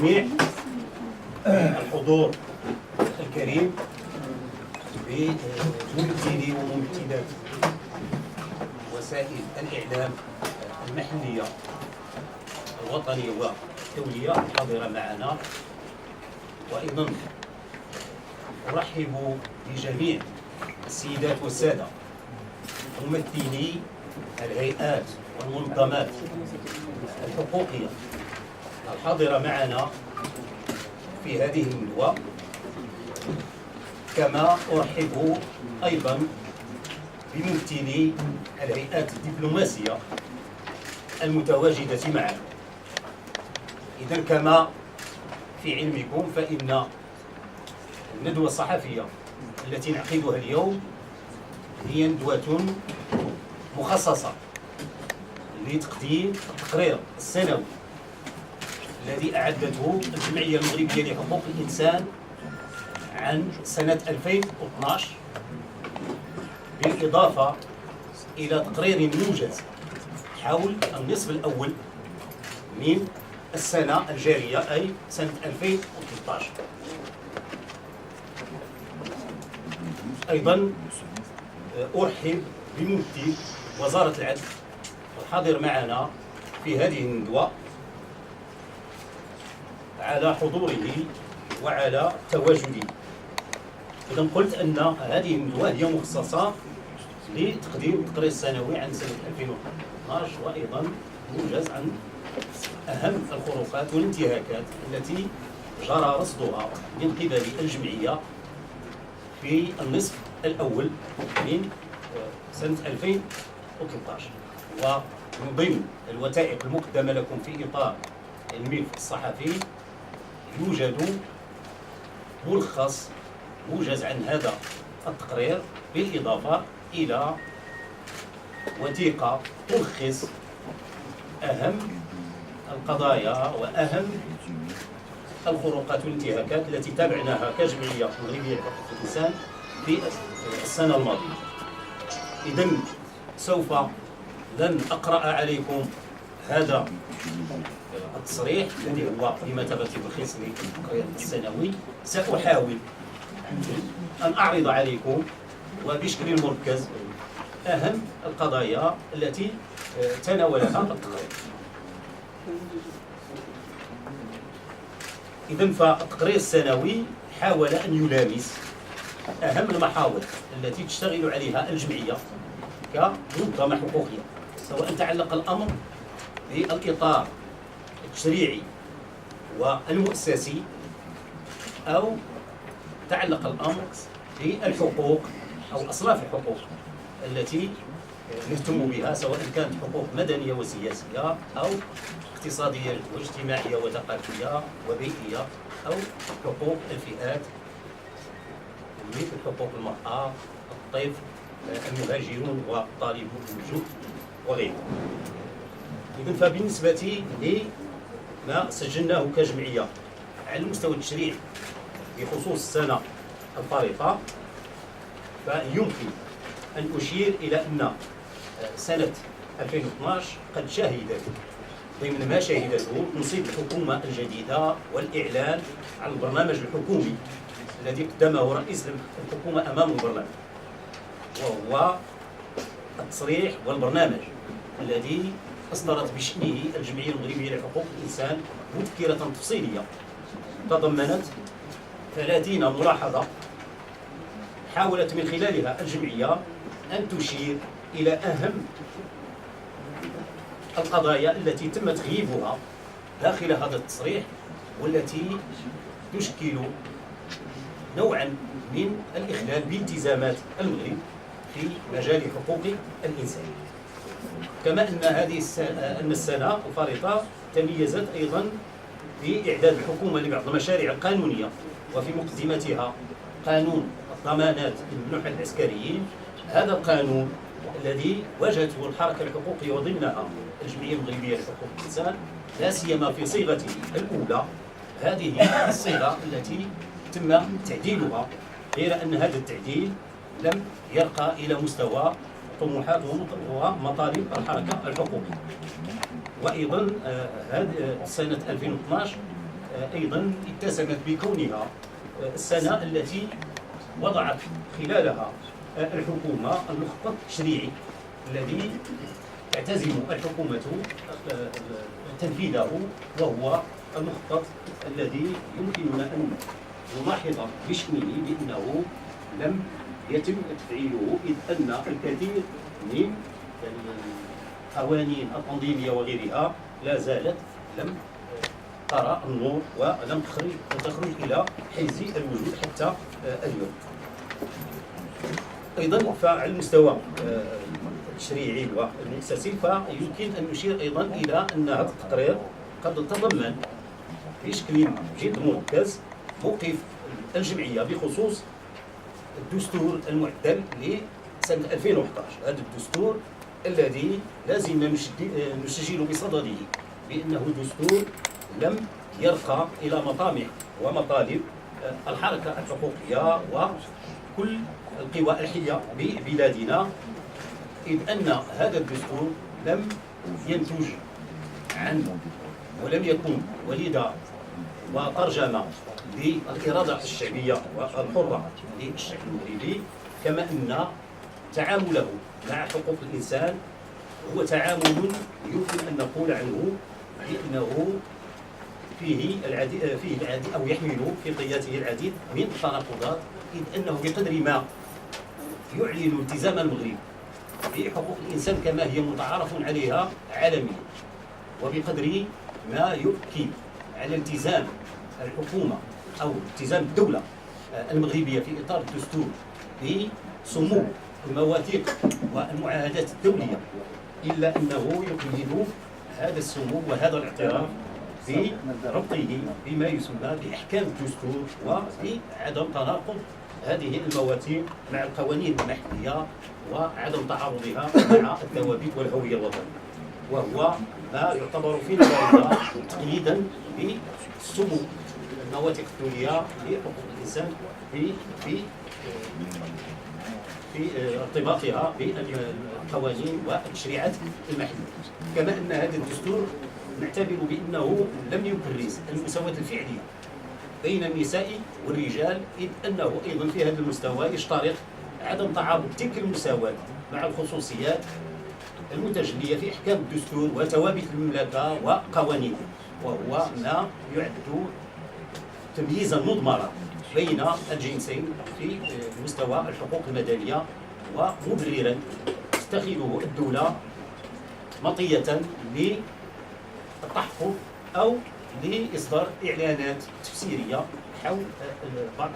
الجميع الحضور الكريم بممثلي وممثلات وسائل الإعلام المحلية الوطنية والدولية الحاضرة معنا، وأيضا أرحب بجميع السيدات والسادة ممثلي الهيئات والمنظمات الحقوقية الحاضرة معنا في هذه الندوة، كما أرحب أيضا بممثلي الهيئات الدبلوماسية المتواجدة معنا. إذن كما في علمكم فإن الندوة الصحفية التي نعقدها اليوم هي ندوة مخصصة لتقديم التقرير السنوي الذي أعدته الجمعية المغربية لحقوق الإنسان عن سنة 2012، بالإضافة إلى تقرير موجز حول النصف الأول من السنة الجارية أي سنة 2013. أيضا أرحب بممثل وزارة العدل الحاضر معنا في هذه الندوة على حضوره وعلى تواجده. إذا قلت أن هذه الندوة هي مخصصة لتقديم التقرير السنوي عن سنة 2012 وأيضا موجز عن أهم الخروقات والانتهاكات التي جرى رصدها من قبل الجمعية في النصف الأول من سنة 2013. ومن ضمن الوثائق المقدمة لكم في إطار الملف الصحفي يوجد ملخص موجز عن هذا التقرير، بالإضافة إلى وثيقة تلخص أهم القضايا وأهم الخروقات والانتهاكات التي تابعناها كجمعية مغربية لحقوق الإنسان في السنة الماضية. إذن سوف لن أقرأ عليكم هذا التصريح الذي هو بمثابة تلخيص للتقرير السنوي. سأحاول أن أعرض عليكم وبشكل مركز أهم القضايا التي تناولها التقرير. إذن فالتقرير السنوي حاول أن يلامس أهم المحاور التي تشتغل عليها الجمعية كمنظمة حقوقية، سواء تعلق الأمر بالإطار التشريعي والمؤسسي أو تعلق الأمر بالحقوق أو أصناف الحقوق التي نهتم بها، سواء كانت حقوق مدنية وسياسية أو اقتصادية واجتماعية وثقافية وبيئية أو حقوق الفئات مثل حقوق المرأة، الطفل، المهاجرون وطالبو اللجوء وغيرها. إذن فبالنسبة لما سجلناه كجمعية على المستوى التشريعي بخصوص السنة الفارطة، فيمكن أن أشير إلى أن سنة 2012 قد شهدت ضمن ما شهدته تنصيب الحكومة الجديدة والإعلان عن البرنامج الحكومي الذي قدمه رئيس الحكومة أمام البرلمان، وهو التصريح والبرنامج الذي أصدرت بشأنه الجمعية المغربية لحقوق الإنسان مذكرة تفصيلية تضمنت 30 ملاحظة حاولت من خلالها الجمعية أن تشير إلى أهم القضايا التي تم تغييبها داخل هذا التصريح، والتي تشكل نوعا من الإخلال بالتزامات المغرب في مجال حقوق الإنسان. كما أن السنة الفارطة تميزت أيضا بإعداد الحكومة لبعض المشاريع القانونية، وفي مقدمتها قانون الضمانات للمنح العسكريين. هذا القانون الذي واجهته الحركة الحقوقية وضمنها الجمعية المغربية لحقوق الإنسان، لا سيما في صيغته الأولى، هذه الصيغة التي تم تعديلها، غير أن هذا التعديل لم يرقى إلى مستوى طموحات ومطالب الحركة الحقوقية. وأيضا سنة 2012 أيضا اتسمت بكونها السنة التي وضعت خلالها الحكومة المخطط التشريعي الذي تعتزم الحكومة تنفيذه، وهو المخطط الذي يمكننا أن نلاحظ بشأنه بأنه لم يتم تفعيله، إذ أن الكثير من القوانين التنظيمية وغيرها لا زالت لم ترى النور ولم تخرج إلى حيز الوجود حتى اليوم. أيضا فعلى المستوى التشريعي والمؤسسي فيمكن أن نشير أيضا إلى أن هذا التقرير قد تضمن بشكل جد مركز موقف الجمعية بخصوص الدستور المعدل لسنة 2011. هذا الدستور الذي لازم نسجل بصدده بأنه دستور لم يرقى إلى مطامع ومطالب الحركة الحقوقية وكل القوى الحية ببلادنا، إذ أن هذا الدستور لم ينتج عن ولم يكن ولد وترجمة للإرادة الشعبية والحرة للشعب المغربي، كما أن تعامله مع حقوق الإنسان هو تعامل يمكن أن نقول عنه بأنه فيه العديد أو يحمل في قياته العديد من التناقضات، إذ أنه بقدر ما يعلن التزام المغرب بحقوق الإنسان كما هي متعارف عليها عالميا، وبقدر ما يؤكد على التزام الحكومة أو التزام الدولة المغربية في إطار الدستور بسمو المواثيق والمعاهدات الدولية، إلا أنه يقيد هذا السمو وهذا الاعتراف بربطه بما يسمى بأحكام الدستور وبعدم تناقض هذه المواثيق مع القوانين المحلية وعدم تعارضها مع الثوابت والهوية الوطنية، وهو ما يعتبر في نظرنا تقييدا بسمو المواثيق الدولية لحقوق الإنسان في ارتباطها بالقوانين والتشريعات المحلية. كما أن هذا الدستور نعتبر بأنه لم يكرس المساواة الفعلية بين النساء والرجال، إذ أنه أيضا في هذا المستوى يشترط عدم تعارض تلك المساواة مع الخصوصيات المتجلية في أحكام الدستور وثوابت المملكة وقوانينها، وهو ما يعد تمييزا مضمرا بين الجنسين في مستوى الحقوق المدنية، ومبررا تتخذه الدولة مطية للتحقق أو لإصدار إعلانات تفسيرية حول بعض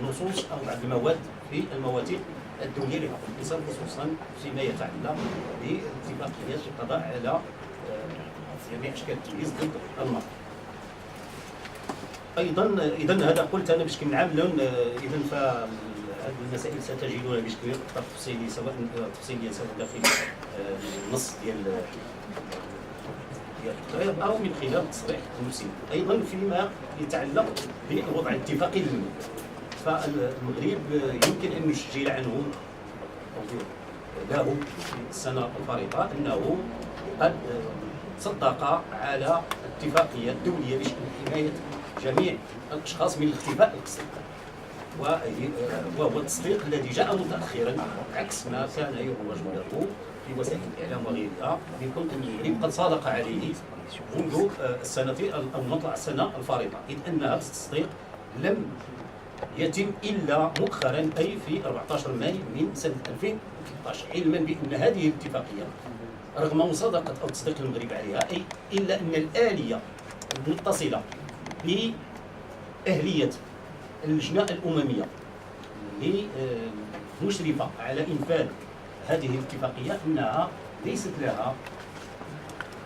النصوص أو بعض المواد في المواثيق الدولية لحقوق الإنسان، خصوصا فيما يتعلق باتفاقيات القضاء على جميع أشكال التمييز ضد المرأة. إذا هذا قلت أنا بشكل عام. إذا فهذه المسائل ستجدونها بشكل تفصيلي سواء داخل النص ديال التقرير أو من خلال تصريح المسلم. أيضا فيما يتعلق بالوضع الاتفاقي للمغرب، فالمغرب يمكن أن نسجل عنه له في السنة الفارطة أنه قد صدق على الاتفاقية الدولية بشأن حماية جميع الأشخاص من الاختفاء القسري، وهو التصديق الذي جاء متأخرا عكس ما كان يروج له في وسائل الإعلام وغيرها، بكون أن المغرب قد صادق عليه منذ السنة أو مطلع السنة الفارطة، إذ أن هذا التصديق لم يتم إلا مؤخرا أي في 14 ماي من سنة 2013، علما بأن هذه الاتفاقية رغم مصادقة أو تصديق المغرب عليها إلا أن الآلية المتصلة بأهلية اللجنة الأممية المشرفة على إنفاذ هذه الاتفاقية أنها ليست لها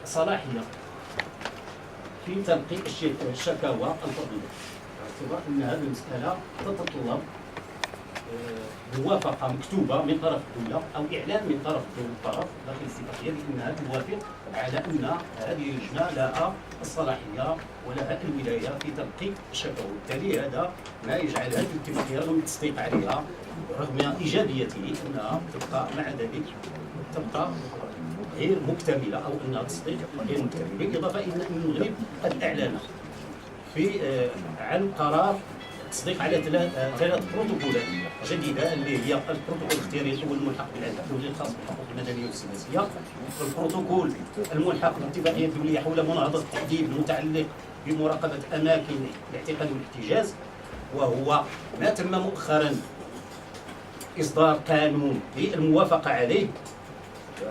صلاحية في تلقي الشكاوى الفردية، باعتبار أن هذه المسألة تتطلب موافقة مكتوبة من طرف الدولة أو إعلان من طرف الطرف داخل الاتفاقية بأنها توافق على أن هذه اللجنة لها الصلاحية ولها الولاية في تلقي الشكاوى. وبالتالي هذا ما يجعل هذه الاتفاقية رغم التصديق عليها رغم إيجابيته أنها تبقى مع ذلك تبقى غير مكتملة، أو أنها تصديق غير مكتمل، بالإضافة إلى أن المغرب قد أعلن في عن قرار التصديق على ثلاث بروتوكولات جديده، اللي هي البروتوكول الاختياري الاول الملحق بالعهد الدولي الخاص بالحقوق المدنيه والسياسيه، والبروتوكول الملحق بالاتفاقيه الدوليه حول مناهضه التحديد المتعلق بمراقبه اماكن الاعتقال والاحتجاز، وهو ما تم مؤخرا اصدار قانون للموافقه عليه.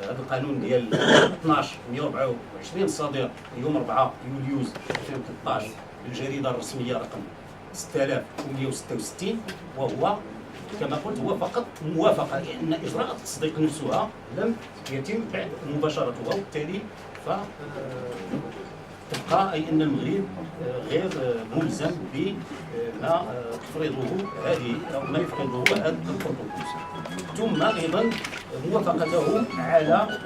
هذا القانون ديال 12124 الصادر يوم 4 يوليو 2013 بالجريده الرسميه رقم 6166، وهو كما قلت هو فقط موافقه، لان اجراء التصديق نفسها لم يتم بعد مباشرتها، وبالتالي تبقى اي ان المغرب غير ملزم بما تفرضه هذه او ما يفرضه هذا البروتوكول. ثم ايضا موافقته على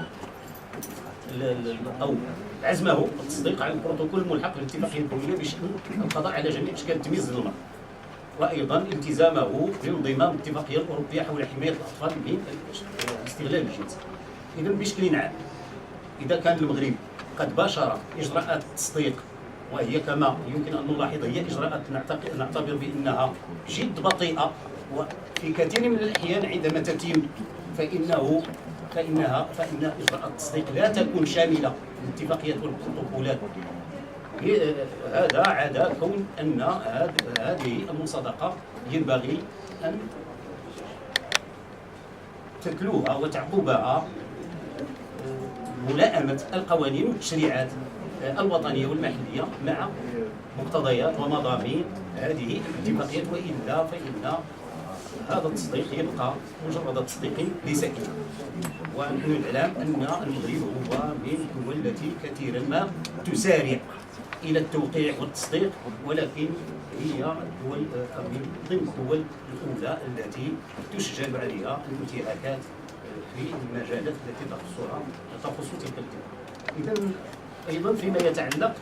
او عزمه التصديق على البروتوكول الملحق بالاتفاقيه الدوليه بشان القضاء على جميع اشكال التمييز للمرأة، وايضا التزامه بانضمام الاتفاقيه الاوروبيه حول حمايه الاطفال من الاستغلال الجنسي. اذا بشكل عام، اذا كان المغرب قد باشر اجراءات التصديق، وهي كما يمكن ان نلاحظ هي اجراءات نعتبر بانها جد بطيئه، وفي كثير من الاحيان عندما تتم فان اجراءات التصديق لا تكون شامله للاتفاقيات والبروتوكولات. هذا عدا كون ان هذه المصادقه ينبغي ان تتلوها وتعقبها ملائمة القوانين والتشريعات الوطنية والمحلية مع مقتضيات ومضامين هذه الاتفاقيات، وإلا فإن هذا التصديق يبقى مجرد تصديق ليس كذا. ونحن نعلم أن المغرب هو من الدول التي كثيرا ما تسارع إلى التوقيع والتصديق، ولكن هي الدول من ضمن الدول الأولى التي تسجل عليها الانتهاكات في المجالات التي تخص تلك الدول. إذا أيضا فيما يتعلق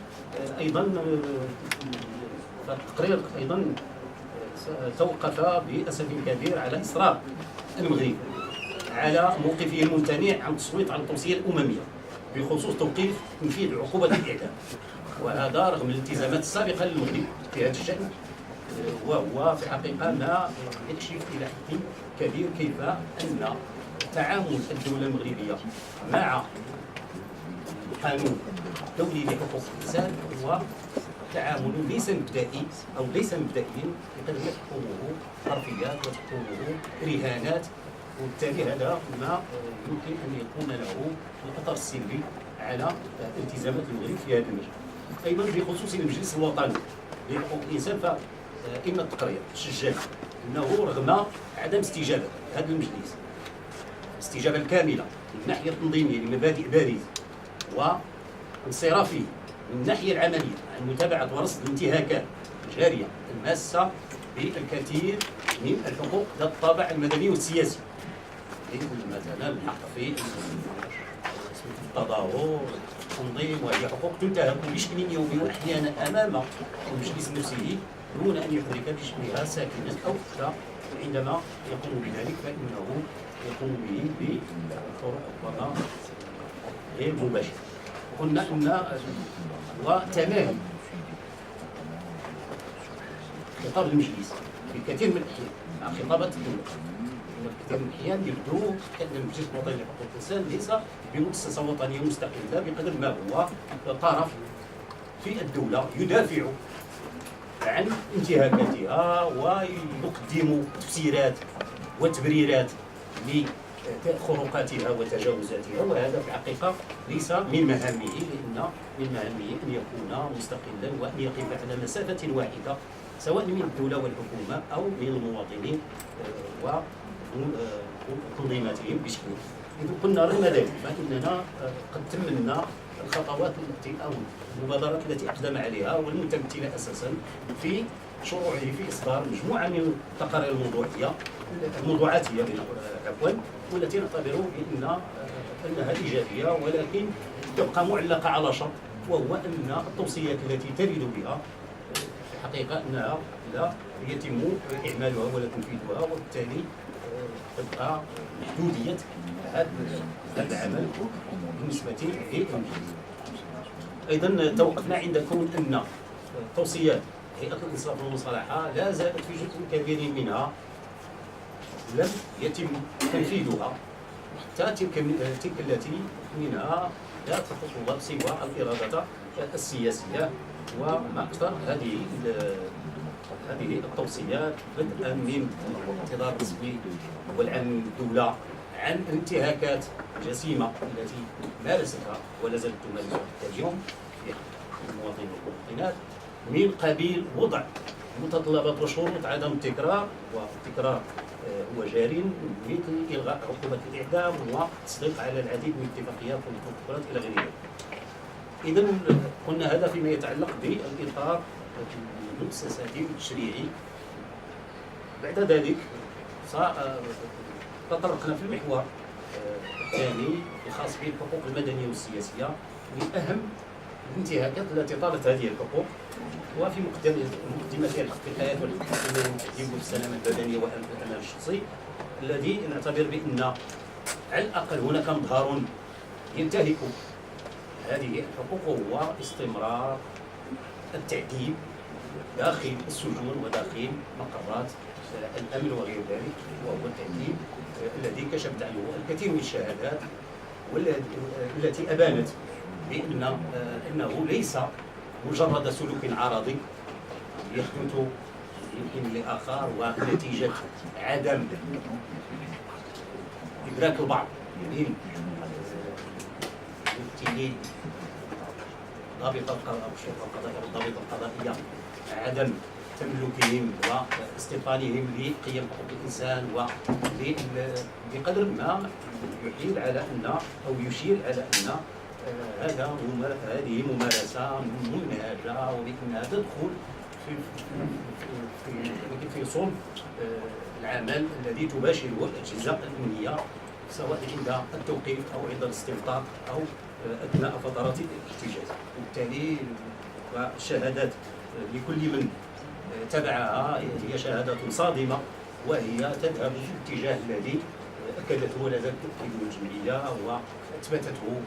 أيضا التقرير أيضا توقف بأسف كبير على إصرار المغرب على موقفه الممتنع عن التصويت على التوصية الأممية بخصوص توقيف تنفيذ عقوبة الإعدام، وهذا رغم الالتزامات السابقة للمغرب في هذا الشأن، وهو في الحقيقة ما يكشف إلى حد كبير كيف أن تعامل الدولة المغربية مع قانون دولي لحقوق الإنسان هو تعامل ليس مبدئي أو ليس مبدئيا، بقدر تحكمه حرفيات وتحكمه رهانات، وبالتالي هذا ما يمكن أن يكون له الأثر السلبي على التزامات المغرب في هذا المجال. أيضا بخصوص المجلس الوطني لحقوق الإنسان، فإن التقرير سجل أنه رغم عدم استجابة هذا المجلس الاستجابة الكاملة من الناحية التنظيمية لمبادئ باريس وانصرافه من الناحية العملية عن متابعة ورصد الانتهاكات الجارية الماسة بالكثير من الحقوق ذات الطابع المدني والسياسي، مثلا الحق في التظاهر، التنظيم، وهي حقوق تنتهك بشكل يومي واحيانا امام المجلس نفسه دون ان يدرك بشكلها ساكنا او حتى عندما يقوم بذلك فانه يقوم به بطرق ربما غير مباشره. قلنا ان وتمام خطاب المجلس في كثير من الاحيان مع خطابات الدوله في كثير من الاحيان يبدو ان المجلس الوطني لحقوق الانسان ليس بمؤسسه وطنيه مستقله بقدر ما هو طرف في الدوله يدافع عن انتهاكاتها ويقدم تفسيرات وتبريرات لخروقاتها وتجاوزاتها، وهذا في الحقيقه ليس من مهامه، لان من مهامه ان يكون مستقلا وان يقف على مسافه واحده سواء من الدوله والحكومه او من المواطنين وتنظيماتهم بشكل. إذا كنا رغم ذلك فإننا قد تمنا الخطوات التي أو المبادرات التي أقدم عليها والمتمثلة أساسا في شروعه في إصدار مجموعة من التقارير الموضوعاتية والتي نعتبر أنها إيجابية، ولكن تبقى معلقة على شرط، وهو أن التوصيات التي ترد بها في الحقيقة أنها لا يتم إعمالها ولا تنفيذها، وبالتالي تبقى محدودية هذا العمل بالنسبة للمجلس. أيضا توقفنا عند كون أن توصيات هيئة الإنصاف والمصالحة لا زالت في جزء كبير منها لم يتم تنفيذها، حتى تلك التي منها لا تتطلب سوى الإرادة السياسية. وما أكثر هذه التوصيات بدءا من الانتظار النسبي والعن الدولة عن الانتهاكات الجسيمة التي مارستها ولا زالت تمارسها حتى اليوم في حق المواطنين والمواطنات، من قبيل وضع متطلبات وشروط عدم التكرار، والتكرار هو جاري، مثل إلغاء عقوبة الإعدام والتصديق على العديد من الاتفاقيات والبروتوكولات إلى غير ذلك. إذا قلنا هذا فيما يتعلق بالإطار المؤسساتي والتشريعي. بعد ذلك تطرقنا في المحور الثاني الخاص بالحقوق المدنية والسياسية، من أهم الانتهاكات التي طالت هذه الحقوق، وفي مقدمتها الحق في الحياة والحق في السلامة البدنية والأمان الشخصي، الذي نعتبر بأن على الأقل هناك مظهر ينتهك هذه الحقوق هو استمرار التعذيب داخل السجون وداخل مقرات الأمن وغير ذلك، وهو التعذيب الذي كشفت عنه الكثير من الشهادات والتي أبانت بأنه ليس مجرد سلوك عرضي يحدث يمكن لآخر ونتيجة عدم إدراك البعض من ممثلي ضابط الشرطة القضائية والضابط القضائية عدم تملكهم واستيطانهم لقيم حقوق الإنسان، وبقدر ما يحيل على أن أو يشير على أن هذه ممارسة منهجة، وبأنها تدخل في صلب العمل الذي تباشره الأجهزة الأمنية، سواء عند التوقيف أو عند الاستنطاق أو أثناء فترات الاحتجاز. وبالتالي الشهادات لكل من تبعها هي شهادات صادمة، وهي تذهب في الاتجاه الذي أكدته ولا زالت تؤكده الجمعية وأثبتته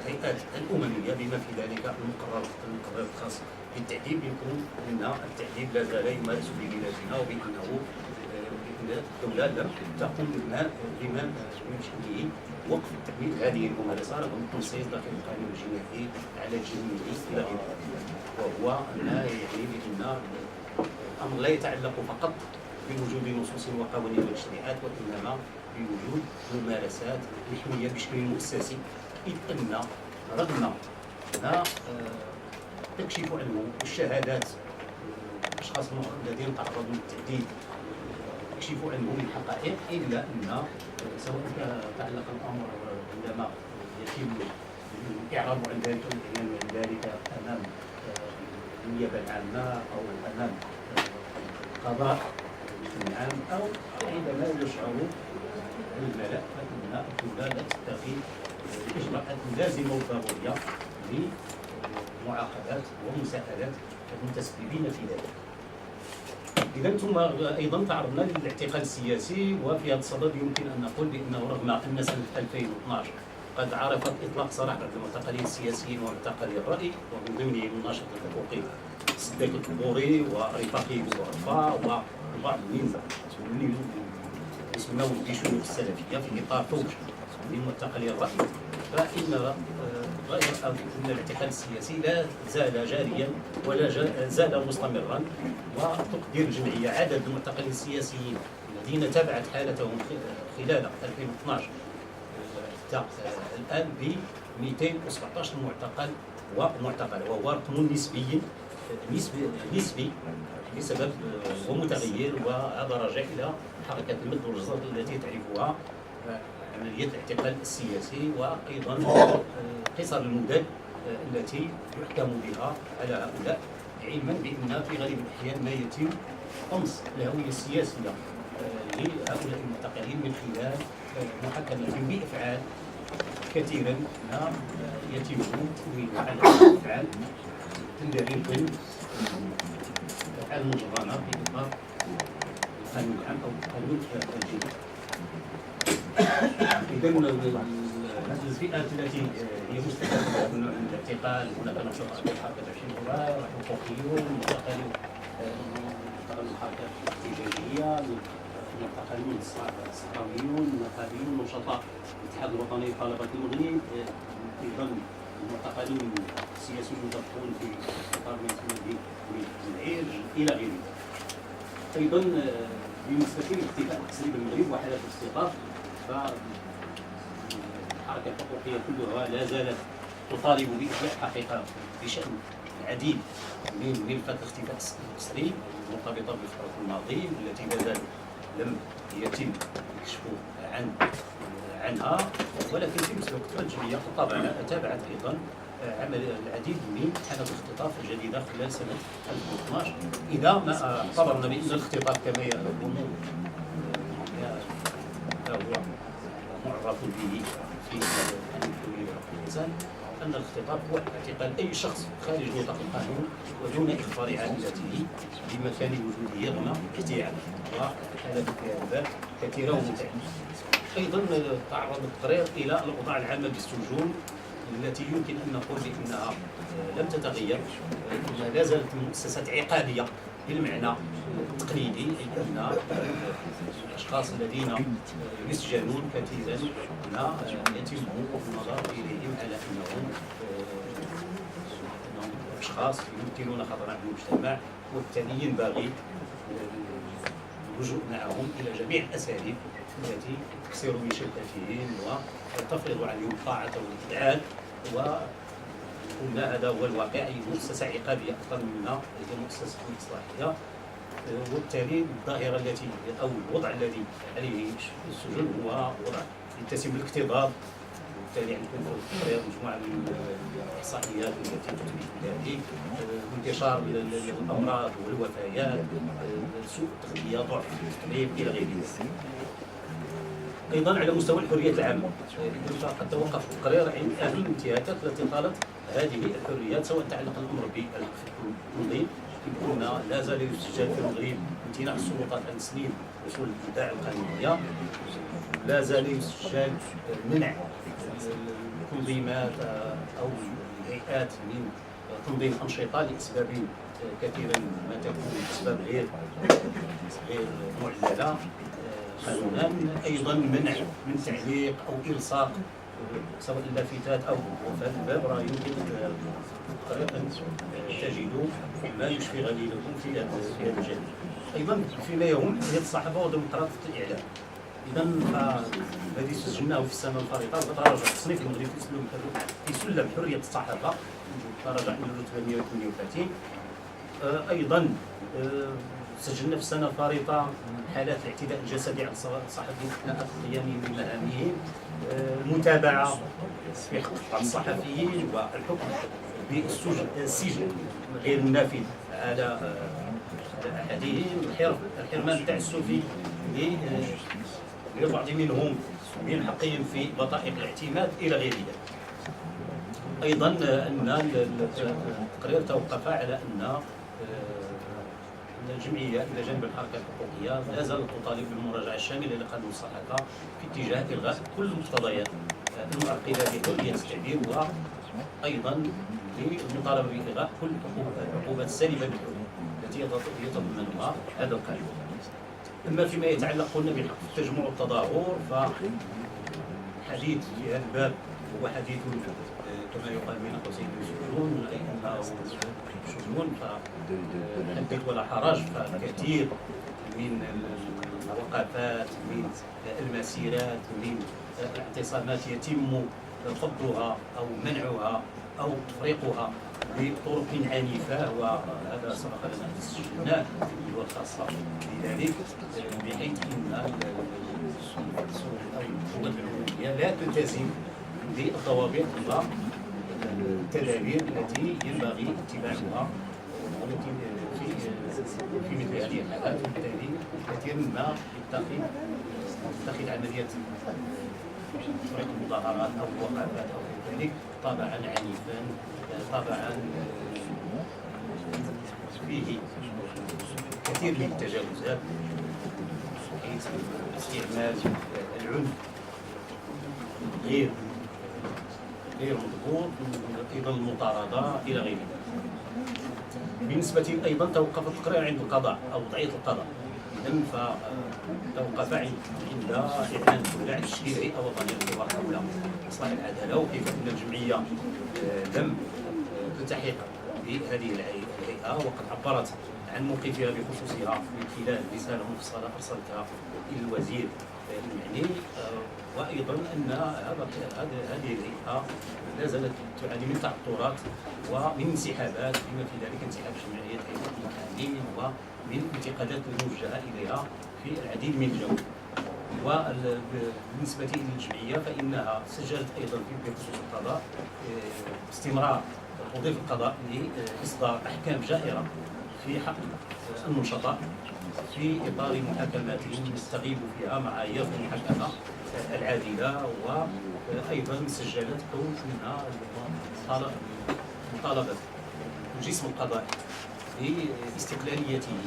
الهيئات الأممية، بما في ذلك المقرر الخاص بالتعذيب. يكون أن التعذيب لا زال يمارس في بلادنا، وبأنه الدولة لم تقم بما من شأنه وقف مثل هذه الممارسة رغم التنصيص داخل القانون الجنائي على الجميع إلى غيره. وهو أن يعني بأن الأمر لا يتعلق فقط بوجود نصوص وقوانين وتشريعات، وإنما بوجود ممارسات محمية بشكل مؤسسي، إذ أن رغم ما تكشف عنه الشهادات الأشخاص الذين تعرضوا للتهديد تكشف عنه من حقائق، إلا أن سواء تعلق الأمر عندما يتم الإعراب عن ذلك والإعلان عن ذلك أمام النيابة العامة أو أمام القضاء العام، أو عندما يشعر الملأ فإن الدولة لا تتخذ الإجراءات اللازمة والضرورية لمعاقبات ومساءلات المتسببين في ذلك. إذا ثم أيضا تعرضنا للاعتقال السياسي، وفي هذا الصدد يمكن أن نقول بأنه رغم أن سنة 2012 قد عرفت إطلاق سراح المعتقلين السياسيين ومعتقلي الرأي، ومن ضمنهم الناشط الحقوقي صديق القبوري ورفاقه بوعفاء وبعض من يسمون بشيوخ السلفية في إطار فوج من معتقلي الرأي، فإن أن الاعتقال السياسي لا زال جاريا ولا زال مستمرا. وتقدير الجمعية عدد المعتقلين السياسيين الذين تابعت حالتهم خلال 2012 حتى الآن ب 217 معتقل ومعتقلة، وهو رقم نسبي بسبب ومتغير، وهذا راجع إلى حركة المد والجزر التي تعرفها عملية الاعتقال السياسي، وأيضا قصر المدد التي يحكم بها على هؤلاء، علما بأن في غالب الأحيان ما يتم طمس الهوية السياسية لهؤلاء المعتقلين من خلال محاكمتهم بأفعال كثيرا ما يتم تأويلها على أفعال تندرج ضمن أفعال مجرمة في إطار القانون العام أو القانون الجنائي. إذا الفئات التي هي مستهدفه من الاعتقال، هناك نشطاء في حركه 20 فبراير، حقوقيون، معتقلون من الحركات الاحتجاجيه، معتقلون الصحراويون، النقابيون، نشطاء الاتحاد الوطني لطلبه المغرب، ايضا المعتقلون السياسيون المدربون في اطار ما يسمى بالعير الى غيره. ايضا بالنسبه لاختفاء التسريب المغرب وحالات الاختطاف، فالحركه الحقوقيه كلها لا زالت تطالب باحياء حقيقه بشان العديد من ملفات اختفاء التسريب المرتبطه بفتره الماضي التي لا زال لم يتم الكشف عنها، ولكن في نفس الوقت الجمعيه تابعت ايضا عمل العديد من حالات الاختطاف الجديده خلال سنه 2012. اذا ما اعتبرنا بان الاختطاف كما يكون هو معرف به في الحريه الانسان، ان الاختطاف هو اعتقال اي شخص خارج نطاق القانون ودون اخبار عائلته بمكان وجوده رغم احتياجه، وحالات في هذا الباب كثيره ومتعدده. ايضا تعرض التقرير الى الاوضاع العامه بالسجون التي يمكن ان نقول بانها لم تتغير، لا زالت مؤسسات عقابيه بالمعنى التقليدي، اي ان الاشخاص الذين يسجنون كثيرا لا يتم النظر اليهم على انهم اشخاص يمثلون خطرا على المجتمع، وبالتالي ينبغي اللجوء معهم الى جميع الاساليب التي تكسر من شدتهم وتفرض عليهم الطاعه والابتعاد. وقلنا هذا هو الواقع، اي مؤسسه عقابيه اكثر منها هي مؤسسه اصلاحيه، وبالتالي الظاهره التي او الوضع الذي عليه السجن هو وضع يتسم بالاكتظاظ. وبالتالي عندكم في التقرير مجموعه من الاحصائيات التي تثبت ذلك، انتشار الامراض والوفيات، سوء التغذيه، ضعف التدريب الى غير ذلك. ايضا على مستوى الحريات العامه قد توقف التقرير عند اهم الانتهاكات التي طالت هذه الحريات، سواء تعلق الامر بالتنظيم، يكون لا زال يسجل في المغرب امتناع السلطات عن تسليم وصول البضائع القانونيه، لا زال يسجل منع التنظيمات او الهيئات من تنظيم انشطه لاسباب كثيرا ما تكون اسباب غير معلله قانونا. ايضا منع من تعليق او الصاق سواء اللافتات او وفاة الباب، راه يمكن ان تجدوا ما يشفي غليلكم في هذا الجانب. ايضا فيما يهم حريه الصحافه وديمقراطيه الاعلام، اذا هذه سجلناه في السنه الفارطه، وتراجع التصنيف المغربي في سلم حريه الصحافه، تراجع الى الرتبه 138. ايضا سجلنا في السنه الفارطه حالات الاعتداء الجسدي على الصحفيين اثناء القيام بمهامهم، المتابعه في حق الصحفيين، والحكم بالسجن غير النافذ على احدهم، الحرمان التعسفي للبعض منهم من حقهم في بطائق الاعتماد الى غير ذلك. ايضا ان التقرير توقف على ان الجمعيه الى جانب الحركه الحقوقيه لا زالت تطالب بالمراجعه الشامله لقانون الصحافه في اتجاه الغاء كل المقتضيات المعرقله لحريه التعبير، وايضا للمطالبه بالغاء كل العقوبات السالبه بالحريه التي يتضمنها هذا القانون. اما فيما يتعلق قلنا بحق التجمع والتظاهر، فحديث في هذا الباب هو حديث كما يقال بين قوسين سجون، اي انه سجون فحدث ولا حرج، فالكثير من الوقفات، من المسيرات، من الاعتصامات يتم فضها او منعها او تفريقها بطرق عنيفه، وهذا سبق لنا ان سجلناه في الدول الخاصه بذلك، بحيث ان القوات العموميه لا تلتزم بالضوابط والتدابير التي ينبغي اتباعها والتي في مثل هذه الحالات، وبالتالي كثير ما يتخذ عمليات تفريق المظاهرات او الوقفات او غير ذلك طابعا عنيفا، طابعا فيه كثير من التجاوزات، استعمال العنف غير غير مضبوط، ايضا المطارده الى غير ذلك. بالنسبه ايضا توقف التقرير عند القضاء او وضعيه القضاء، اذا فتوقف عند اعلان الدوله عن تشكيل هيئه وطنيه للحوار حول اصلاح العداله، وكيف ان الجمعيه لم تلتحق بهذه الهيئه، وقد عبرت عن موقفها بخصوصها من خلال رساله مفصله ارسلتها الى الوزير المعني، وايضا ان هذه الهيئه لا زالت تعاني من تعثرات ومن انسحابات، بما في ذلك انسحاب جمعيه هيئه المحامين ومن انتقادات الموجهه اليها في العديد من الجوانب. وبالنسبه للجمعيه فانها سجلت ايضا بخصوص القضاء استمرار توظيف القضاء لاصدار احكام جائره في حق النشطاء في اطار محاكماتهم يستغيب فيها معايير المحاكمه العادله، وايضا سجلت كون منها مطالبه الجسم القضائي باستقلاليته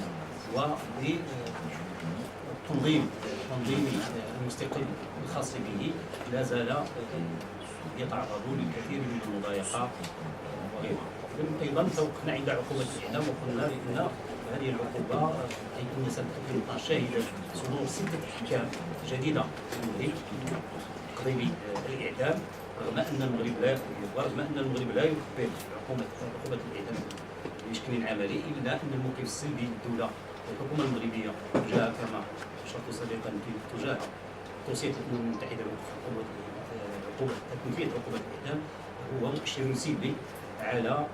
وبتنظيم المستقل الخاص به لا زال يتعرض للكثير من المضايقات وغيرها. ايضا توقفنا عند عقوبه الاعدام، وقلنا ان هذه العقوبه اي ان سنه 2012 شهدت صدور 6 احكام جديده في المغرب تقضي بالاعدام، رغم ان المغرب لا يطبق عقوبه الاعدام بشكل عملي، الا ان الموقف السلبي للدوله والحكومه المغربيه تجاه كما اشرت سابقا تجاه توصيه الامم المتحده عقوبه تنفيذ عقوبه الاعدام هو مؤشر سلبي على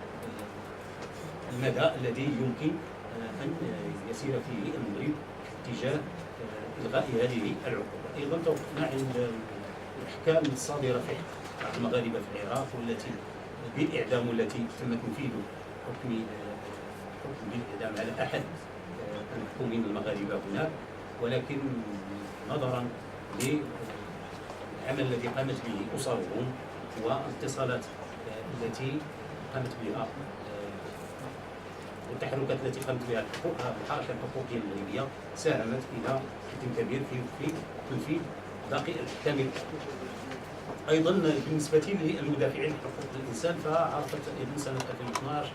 المدى الذي يمكن ان يسير فيه المغرب تجاه الغاء هذه العقوبه. ايضا توقفنا عند الاحكام الصادره في حق المغاربه في العراق والتي بالاعدام والتي تم تنفيذ حكم بالاعدام على احد المحكومين المغاربه هناك، ولكن نظرا للعمل الذي قامت به اسرهم والاتصالات التي قامت بها والتحركات التي قامت بها الحركه الحقوقيه المغربيه ساهمت الى حد كبير في تنفيذ باقي الاحكام. ايضا بالنسبه للمدافعين عن حقوق الانسان فعرفت ايضا سنه 2012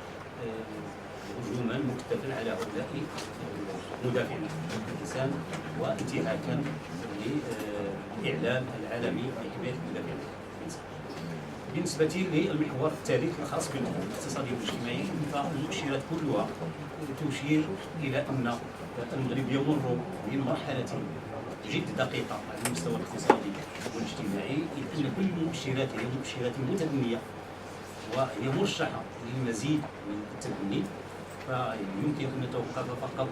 هجوما مكثفا على هؤلاء المدافعين عن حقوق الانسان وانتهاكا للاعلام العالمي لحمايه المدافعين عن حقوق الانسان. بالنسبه للمحور الثالث الخاص بالامور الاقتصاديه والاجتماعيه فالمؤشرات كلها تشير الى ان المغرب يمر بمرحله جد دقيقه على المستوى الاقتصادي والاجتماعي، اذ ان كل المؤشرات هي مؤشرات متدنيه وهي مرشحه للمزيد من التدني، فيمكن ان نتوقف فقط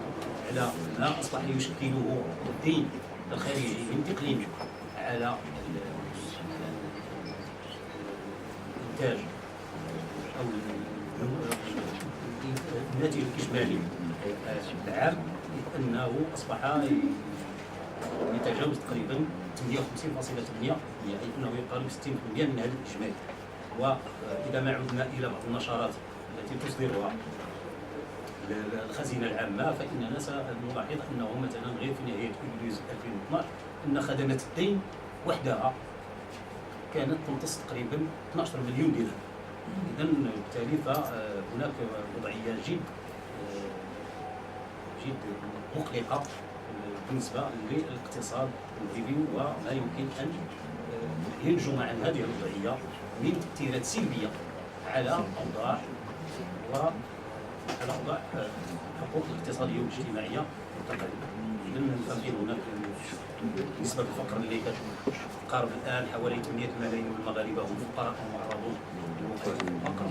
على ما اصبح يشكله الدين الخارجي من اقليم على الانتاج او الناتج الاجمالي العام، انه اصبح يتجاوز تقريبا 58.8%، اي انه يقارب 60% من هذا الاجمالي. واذا ما عدنا الى بعض النشرات التي تصدرها الخزينه العامه فاننا سنلاحظ انه مثلا غير في نهايه ابريل 2012 ان خدمات الدين وحدها كانت تمتص تقريبا 12 مليون درهم. اذا بالتالي فهناك وضعيه جد مقلقه بالنسبه للاقتصاد المغربي، وما يمكن ان ينجم عن هذه الوضعيه من تاثيرات سلبيه على اوضاع الحقوق الاقتصاديه والاجتماعيه متقدمه. اذا ففي هناك نسبه الفقر اللي كتقارب الان حوالي 8 ملايين من المغاربه هم فقراء معرضون للوقوع في الفقر.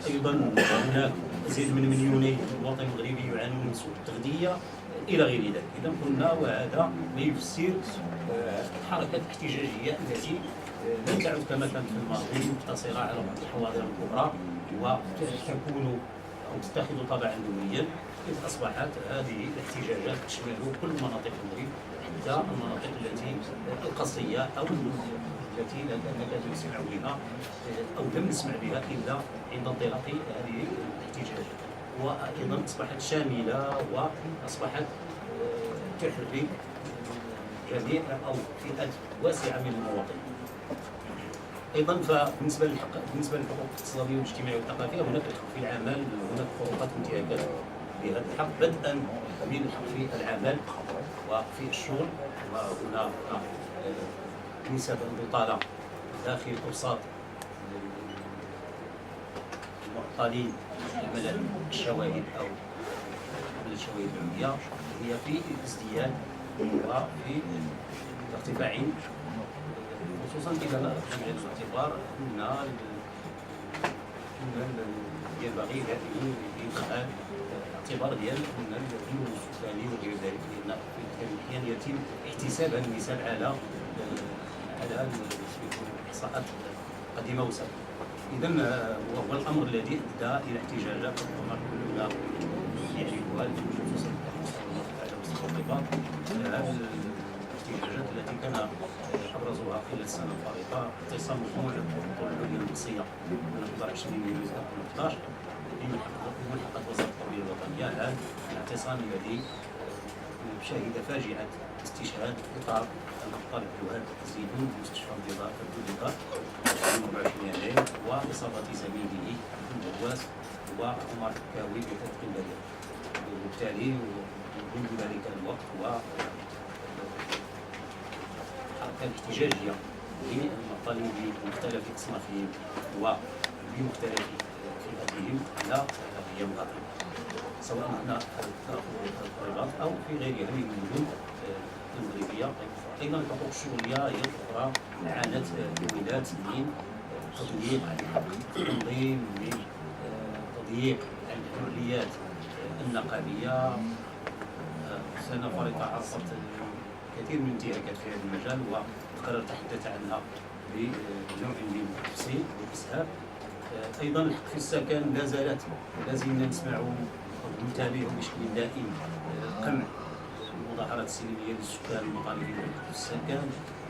ايضا هناك ازيد من مليوني مواطن مغربي يعانون من سوء التغذيه الى غير ذلك. اذا قلنا وهذا ما يفسر الحركات الاحتجاجيه التي لم تعد كما كانت في الماضي مقتصره على بعض الحواضر الكبرى وتكون او تتخذ طابعا دوليا، اذ اصبحت هذه الاحتجاجات تشمل كل مناطق المغرب حتى المناطق التي القصريه او التي لا نكاد نسمع بها او لم نسمع بها الا عند انطلاق هذه الاحتجاجات، وايضا اصبحت شامله واصبحت تحرك جميع او فئات واسعه من المواطنين. ايضا فبالنسبه للحقوق الاقتصاديه والاجتماعيه والثقافيه، هناك الحق في العمل، هناك فروقات وانتهاكات بهذا الحق، بدءا من الحق في العمل وفي الشغل. وهنا نسب البطاله داخل اوساط المعطلين عمل الشواهد او عمل الشواهد العليا هي في ازدياد وفي ارتفاع، خصوصا اذا جمع الاعتبار ان ينبغي ادخال اعتبار ديال ان الديون السكاني وغير ذلك، لان في الاحيان يتم احتساب هذه النسب على الاحصاءات القديمه وسابقه. اذا وهو الامر الذي ادى الى احتجاجات ربما كلنا يعرفها، خصوصا على مستوى الرباط. هذه الاحتجاجات التي كان ابرزها خلال السنه الفارطه اعتصام مجموعه الطرق العليا المصريه من 20 يوليو 2011 بملحقه وزاره التربيه الوطنيه. هذا الاعتصام الذي شهد فاجعه استشهاد اطار الابطال الجهاد زيدون بمستشفى البيضاء 24 يناير، واصابه زميله الهواس وعمر كاوي بفتح البريد. وبالتالي منذ ذلك الوقت الحركه الاحتجاجيه للمطالب بمختلف اصنافهم وبمختلف فئاتهم على هي مغادره، سواء هنا في الرباط او في غيرها من المدن المغربيه. ايضا الحقوق الشغليه هي الاخرى عانت الولايات من تضييق التنظيم، من تضييق الحريات النقابيه. السنه الفارطه عرفت كثير من الانتهاكات في هذا المجال، وقرر تحدث عنها بنوع من التفصيل والاسهاب. ايضا الحق في السكن لا زلنا نسمعوا او نتابعوا بشكل دائم قمع المظاهرات السلميه للسكان المطالبين بالحق في السكن.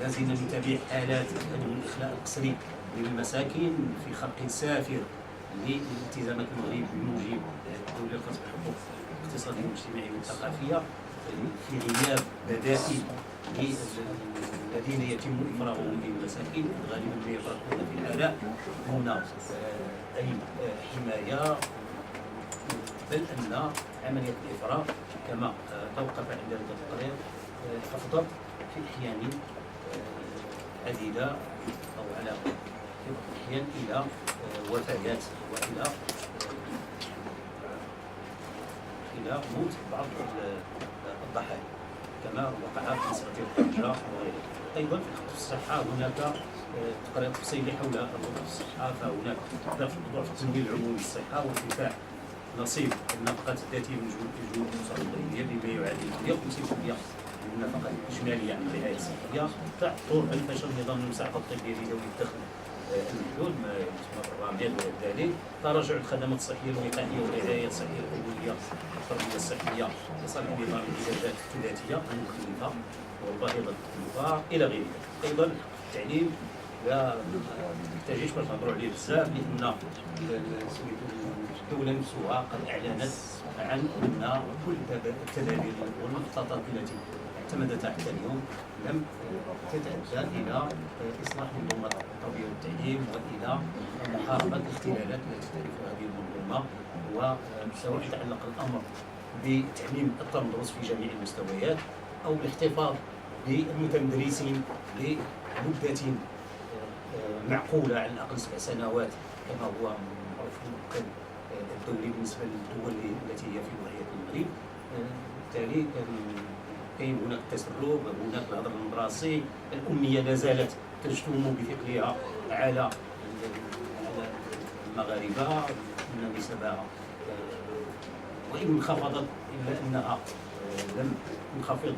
لا زلنا نتابع حالات من الاخلاء القسري للمساكن في خرق سافر لالتزامات المغرب بموجب الدوله الخاصه بالحقوق الاقتصاديه والاجتماعيه والثقافيه، في غياب بدائل الذين يتم افراغهم من المساكن. غالبا ما يفرغون في العراء دون اي حمايه، بل ان عمليه الافراغ كما توقف عند هذا التقرير افضل في احيان عديده او على الاحيان الى وفيات والى موت بعض الضحايا كما وقع في نسبه الطنجه وغيرها. ايضا في خط الصحه هناك تقرير تفصيلي حول الوضع في الصحه، فهناك ضعف التمويل العمومي للصحه وارتفاع نصيب النفقات الذاتيه من جهود الاسر المغربيه بما يعادل 150% من النفقات الاجماليه عن الرعايه الصحيه. تعثر الفشل نظام المساعده الطبيه لذوي الدخل المحدود ما يسمى بالراميل والدليل، تراجع الخدمات الصحيه الوقائيه والرعايه الصحيه الاوليه والتربيه الصحيه لصالح نظام العلاجات الذاتيه المكلفه والباهظه التكلفه الى غير ذلك. ايضا التعليم لا نحتاجش باش نهضروا عليه بزاف، لان الدوله نفسها قد اعلنت عن ان كل التدابير والمخططات التي اعتمدتها حتى اليوم لم تتأدى إلى إصلاح منظومة التربية والتعليم والى محاربة الاختلالات التي تعرفها هذه المنظومة، وسواء تعلق الأمر بتعليم التمدرس في جميع المستويات أو بالاحتفاظ بالمتمدرسين لمدة معقولة على الأقل 7 سنوات كما هو معروف في المؤكد الدولي بالنسبة للدول التي هي في ولاية المغرب. بالتالي كاين هناك تسرب، هناك الهضر المدرسي، الأمية لا زالت تجتم بثقلها على المغاربة أن نسبها وإن انخفضت إلا أنها لم ينخفض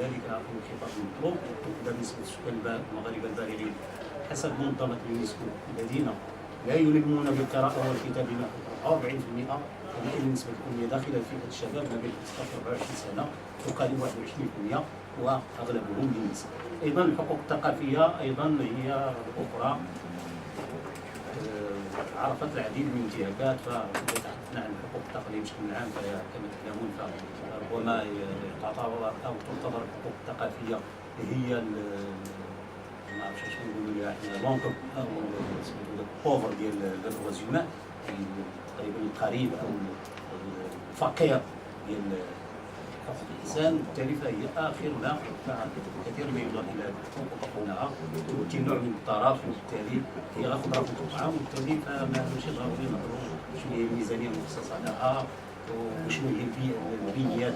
ذلك الانخفاض المطلوب. بالنسبة للسكان المغاربة البالغين حسب منظمة اليونسكو الذين لا يلمون بالقراءة والكتابة نحو 40%، كما أن نسبة الأمية داخل فئة الشباب ما بين 16 و 24 سنة تقارب 21% وأغلبهم للنساء. أيضا الحقوق الثقافية أيضا هي أخرى عرفت العديد من الانتهاكات. فإذا تحدثنا عن الحقوق التقليدية بشكل عام كما تعلمون فربما تعتبر أو تعتبر الحقوق الثقافية هي ما عرفتش شنو نقولوا لها حنا لونكوب او سميتو بوفر ديال لوغوزيومان، تقريبا القريب او الفقير ديال حقوق الانسان، وبالتالي فهي اخر ما كثير ما ينظر الى الحقوق هنا تمثل نوع من الطرف، وبالتالي هي غاخذ راه في الطعام، وبالتالي فما ماشي ضروري نهضروا شنو هي الميزانيه المخصصه لها وشنو هي البنيات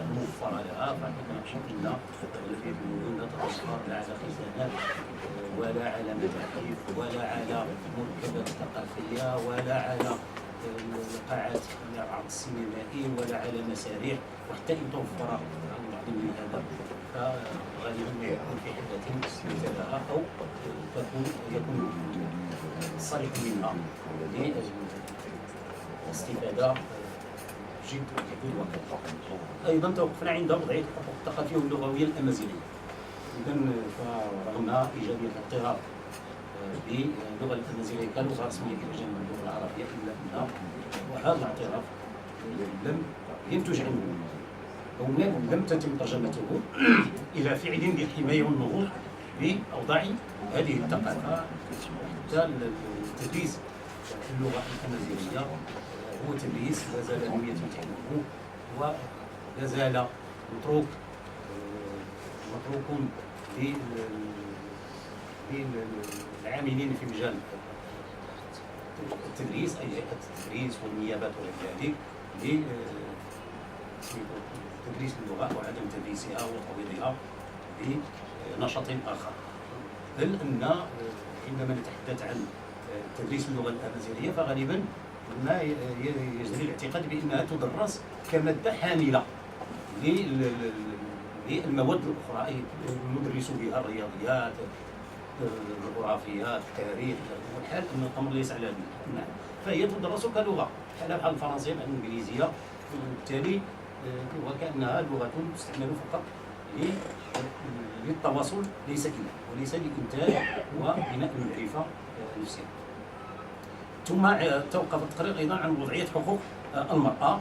الموفره لها. فحنا كنمشي لنا اغلبيه المدن لا تتوفر لا على خزانات ولا على متاحف ولا على مركبات ثقافيه ولا على قاعات العرض السينمائي ولا على مسارح، وحتى ان توفر بعض من هذا فغالبا ما يكون في حدة متابعة او يكون الصريح منها للاستفادة جد محدود وقت. ايضا توقفنا عند وضعية الحقوق الثقافية واللغوية الامازيغية. اذا فرغم ايجابية الاعتراف باللغة الامازيغية كلغة رسمية الى جانب اللغة العربية، الا ان وهذا الاعتراف لم ينتج عنه او لم تتم ترجمته الى فعل ديال الحماية والنهوض باوضاع هذه الثقافة. حتى التدريس اللغة الامازيغية هو تدريس لا زال لم يتم تحقيقه ولا زال متروك للعاملين في مجال التدريس، اي هيئة التدريس والنيابات وغير ذلك لتدريس اللغة وعدم تدريسها وتعويضها بنشاط آخر. بل أن عندما نتحدث عن تدريس اللغة الأمازيغية فغالبا ما يجري الاعتقاد بأنها تدرس كمادة حاملة للمواد الأخرى، أي ندرس بها الرياضيات، الجغرافيا، التاريخ، والحال أن الأمر ليس على هذا النحو، فهي تدرس كلغة بحال الفرنسية بحال الإنجليزية، وبالتالي وكأنها لغة تستعمل فقط للتواصل ليس إلا وليس لإنتاج وبناء المعرفة نفسها. ثم توقف التقرير أيضا عن وضعية حقوق المرأة